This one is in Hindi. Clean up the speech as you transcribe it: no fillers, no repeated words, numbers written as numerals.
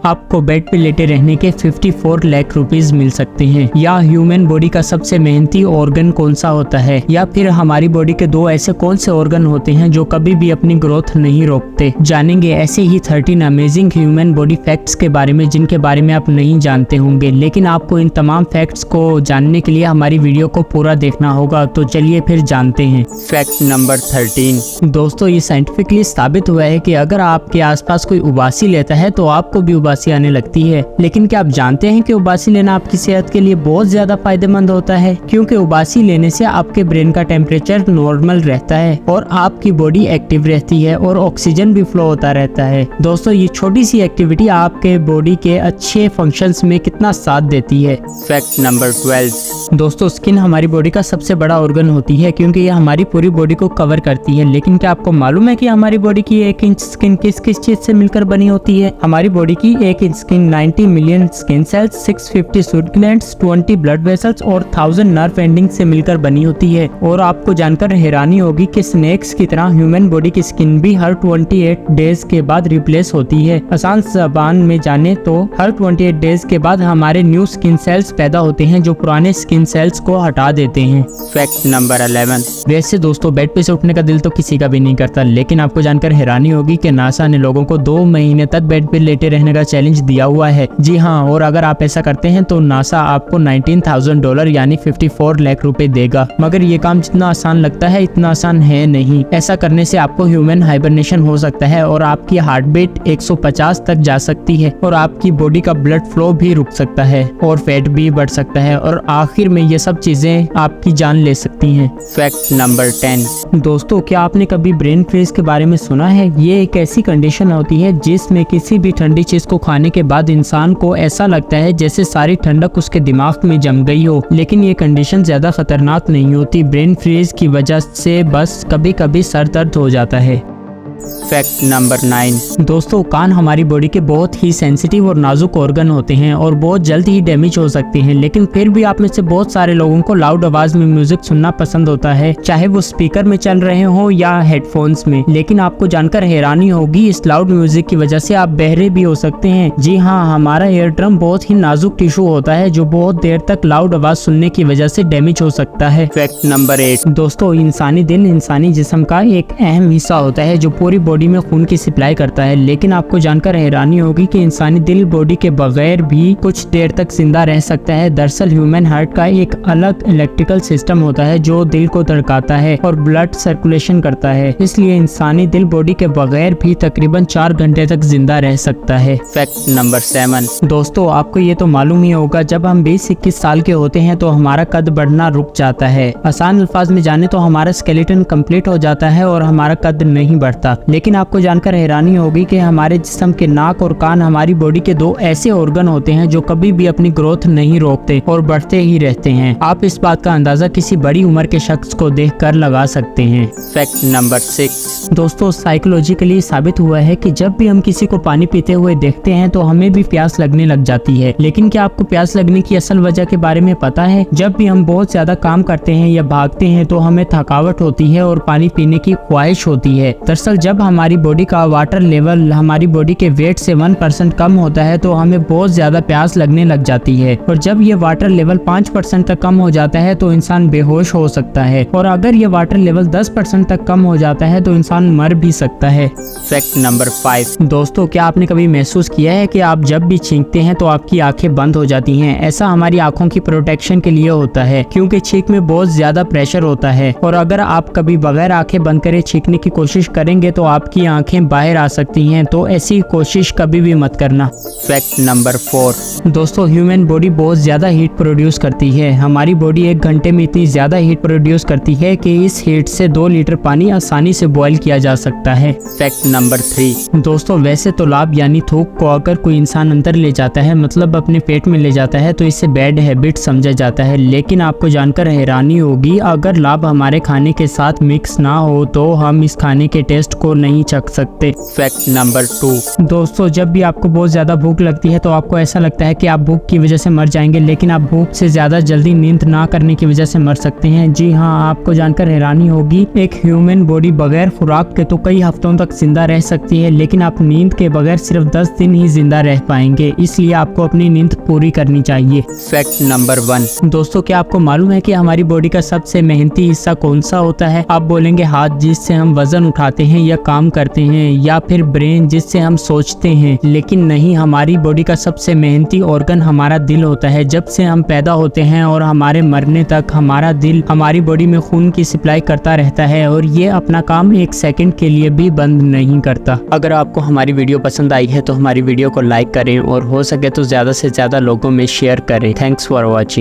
आपको बेड पे लेटे रहने के 54 लाख रुपीज मिल सकते हैं। या ह्यूमन बॉडी का सबसे मेहनती ऑर्गन कौन सा होता है, या फिर हमारी बॉडी के दो ऐसे कौन से ऑर्गन होते हैं जो कभी भी अपनी ग्रोथ नहीं रोकते। जानेंगे ऐसे ही 13 अमेजिंग ह्यूमन बॉडी फैक्ट्स के बारे में जिनके बारे में आप नहीं जानते होंगे, लेकिन आपको इन तमाम फैक्ट्स को जानने के लिए हमारी वीडियो को पूरा देखना होगा। तो चलिए फिर जानते हैं। Fact number 13। दोस्तों, ये साइंटिफिकली साबित हुआ है कि अगर आपके आसपास कोई उबासी लेता है तो आपको भी उबासी आने लगती है। लेकिन क्या आप जानते हैं कि उबासी लेना आपकी सेहत के लिए बहुत ज्यादा फायदेमंद होता है, क्योंकि उबासी लेने से आपके ब्रेन का टेम्परेचर नॉर्मल रहता है और आपकी बॉडी एक्टिव रहती है और ऑक्सीजन भी फ्लो होता रहता है। दोस्तों, ये छोटी सी एक्टिविटी आपके बॉडी के अच्छे फंक्शंस में कितना साथ देती है। Fact number 12। दोस्तों, स्किन हमारी बॉडी का सबसे बड़ा ऑर्गन होती है क्योंकि ये हमारी पूरी बॉडी को कवर करती है। लेकिन क्या आपको मालूम है कि हमारी बॉडी की 1 इंच स्किन किस किस चीज से मिलकर बनी होती है? हमारी बॉडी की 1 inch skin 90 million skin cells, 650 sweat glands, 20 blood vessels और 1000 नर्व एंडिंग से मिलकर बनी होती है। और आपको जानकर हैरानी होगी कि स्नेक्स की तरह ह्यूमन बॉडी की स्किन भी हर 28 डेज के बाद रिप्लेस होती है। आसान ज़बान में जाने तो हर 28 डेज के बाद हमारे न्यू स्किन सेल्स पैदा होते हैं जो पुराने स्किन सेल्स को हटा देते हैं। Fact number 11। वैसे दोस्तों, बेड पे से उठने का दिल तो किसी का भी नहीं करता, लेकिन आपको जानकर हैरानी होगी कि नासा ने लोगों को 2 महीने तक बेड पे लेटे रहने का चैलेंज दिया हुआ है। जी हाँ, और अगर आप ऐसा करते हैं तो नासा आपको $19,000 यानी 54 लाख रुपए देगा। मगर ये काम जितना आसान लगता है इतना आसान है नहीं। ऐसा करने से आपको ह्यूमन हाइबरनेशन हो सकता है और आपकी हार्ट बीट 150 तक जा सकती है और आपकी बॉडी का ब्लड फ्लो भी रुक सकता है और फैट भी बढ़ सकता है और आखिर में ये सब चीजें आपकी जान ले सकती हैं। Fact number 10। दोस्तों, क्या आपने कभी ब्रेन फ्रीज के बारे में सुना है? ये एक ऐसी कंडीशन होती है जिसमें किसी भी ठंडी चीज को खाने के बाद इंसान को ऐसा लगता है जैसे सारी ठंडक उसके दिमाग में जम गई हो। लेकिन ये कंडीशन ज्यादा खतरनाक नहीं होती। ब्रेन फ्रीज की वजह से बस कभी कभी सर दर्द हो जाता है। Fact number 9। दोस्तों, कान हमारी बॉडी के बहुत ही सेंसिटिव और नाजुक ऑर्गन होते हैं और बहुत जल्द ही डैमेज हो सकते हैं। लेकिन फिर भी आप में से बहुत सारे लोगों को लाउड आवाज में म्यूजिक सुनना पसंद होता है, चाहे वो स्पीकर में चल रहे हो या हेडफोन्स में। लेकिन आपको जानकर हैरानी होगी, इस लाउड म्यूजिक की वजह से आप बहरे भी हो सकते हैं। जी हाँ, हमारा ईयर ड्रम बहुत ही नाजुक टिश्यू होता है जो बहुत देर तक लाउड आवाज सुनने की वजह से डैमेज हो सकता है। Fact number 8। दोस्तों, इंसानी दिल इंसानी जिस्म का एक अहम हिस्सा होता है जो पूरी बॉडी में खून की सप्लाई करता है। लेकिन आपको जानकर हैरानी होगी कि इंसानी दिल बॉडी के बगैर भी कुछ देर तक जिंदा रह सकता है। दरअसल ह्यूमन हार्ट का एक अलग इलेक्ट्रिकल सिस्टम होता है जो दिल को धड़काता है और ब्लड सर्कुलेशन करता है। इसलिए इंसानी दिल बॉडी के बगैर भी तकरीबन 4 घंटे तक जिंदा रह सकता है। Fact number 7। दोस्तों, आपको ये तो मालूम ही होगा, जब हम 20-21 साल के होते हैं तो हमारा कद बढ़ना रुक जाता है। आसान अल्फाज में जाने तो हमारा स्केलेटन कंप्लीट हो जाता है और हमारा कद नहीं बढ़ता। लेकिन आपको जानकर हैरानी होगी कि हमारे जिस्म के नाक और कान हमारी बॉडी के 2 ऐसे ऑर्गन होते हैं जो कभी भी अपनी ग्रोथ नहीं रोकते और बढ़ते ही रहते हैं। आप इस बात का अंदाजा किसी बड़ी उम्र के शख्स को देखकर लगा सकते हैं। Fact number 6। दोस्तों, साइकोलॉजिकली साबित हुआ है कि जब भी हम किसी को पानी पीते हुए देखते हैं तो हमें भी प्यास लगने लग जाती है। लेकिन क्या आपको प्यास लगने की असल वजह के बारे में पता है? जब भी हम बहुत ज्यादा काम करते हैं या भागते हैं तो हमें थकावट होती है और पानी पीने की ख्वाहिश होती है। दरअसल जब हमारी बॉडी का वाटर लेवल हमारी बॉडी के वेट से 1% कम होता है तो हमें बहुत ज्यादा प्यास लगने लग जाती है। और जब ये वाटर लेवल 5% तक कम हो जाता है तो इंसान बेहोश हो सकता है। और अगर ये वाटर लेवल 10% तक कम हो जाता है तो इंसान मर भी सकता है। Fact number 5। दोस्तों, क्या आपने कभी महसूस किया है कि आप जब भी छींकते हैं तो आपकी आंखें बंद हो जाती हैं? ऐसा हमारी आंखों की प्रोटेक्शन के लिए होता है क्योंकि छींक में बहुत ज्यादा प्रेशर होता है और अगर आप कभी बगैर आंखें बंद करे छींकने की कोशिश करेंगे तो आपकी आंखें बाहर आ सकती हैं, तो ऐसी कोशिश कभी भी मत करना। Fact number 4। दोस्तों, ह्यूमन बॉडी बहुत ज्यादा हीट प्रोड्यूस करती है। हमारी बॉडी 1 घंटे में इतनी ज्यादा हीट प्रोड्यूस करती है कि इस हीट से 2 लीटर पानी आसानी से बॉयल किया जा सकता है। Fact number 3। दोस्तों, वैसे तो लाभ यानी थूक को अगर कोई इंसान अंदर ले जाता है, मतलब अपने पेट में ले जाता है, तो इसे बैड हैबिट समझा जाता है। लेकिन आपको जानकर हैरानी होगी, अगर लाभ हमारे खाने के साथ मिक्स ना हो तो हम इस खाने के टेस्ट को नहीं चख सकते। Fact number 2। दोस्तों, जब भी आपको बहुत ज्यादा भूख लगती है तो आपको ऐसा लगता है कि आप भूख की वजह से मर जाएंगे, लेकिन आप भूख से ज्यादा जल्दी नींद ना करने की वजह से मर सकते हैं। जी हाँ, आपको जानकर हैरानी होगी, एक ह्यूमन बॉडी बगैर खुराक के तो कई हफ्तों तक जिंदा रह सकती है, लेकिन आप नींद के बगैर सिर्फ 10 दिन ही जिंदा रह पाएंगे। इसलिए आपको अपनी नींद पूरी करनी चाहिए। Fact number 1। दोस्तों, क्या आपको मालूम है कि हमारी बॉडी का सबसे मेहनती हिस्सा कौन सा होता है? आप बोलेंगे हाथ, जिससे हम वजन उठाते हैं या काम करते हैं, या फिर ब्रेन, जिससे हम सोचते हैं। लेकिन नहीं, हमारी बॉडी का सबसे मेहनती ऑर्गन हमारा दिल होता है। जब से हम पैदा होते हैं और हमारे मरने तक हमारा दिल हमारी बॉडी में खून की सप्लाई करता रहता है, और ये अपना काम एक सेकंड के लिए भी बंद नहीं करता। अगर आपको हमारी वीडियो पसंद आई है तो हमारी वीडियो को लाइक करें और हो सके तो ज्यादा से ज्यादा लोगों में शेयर करें। Thanks for watching.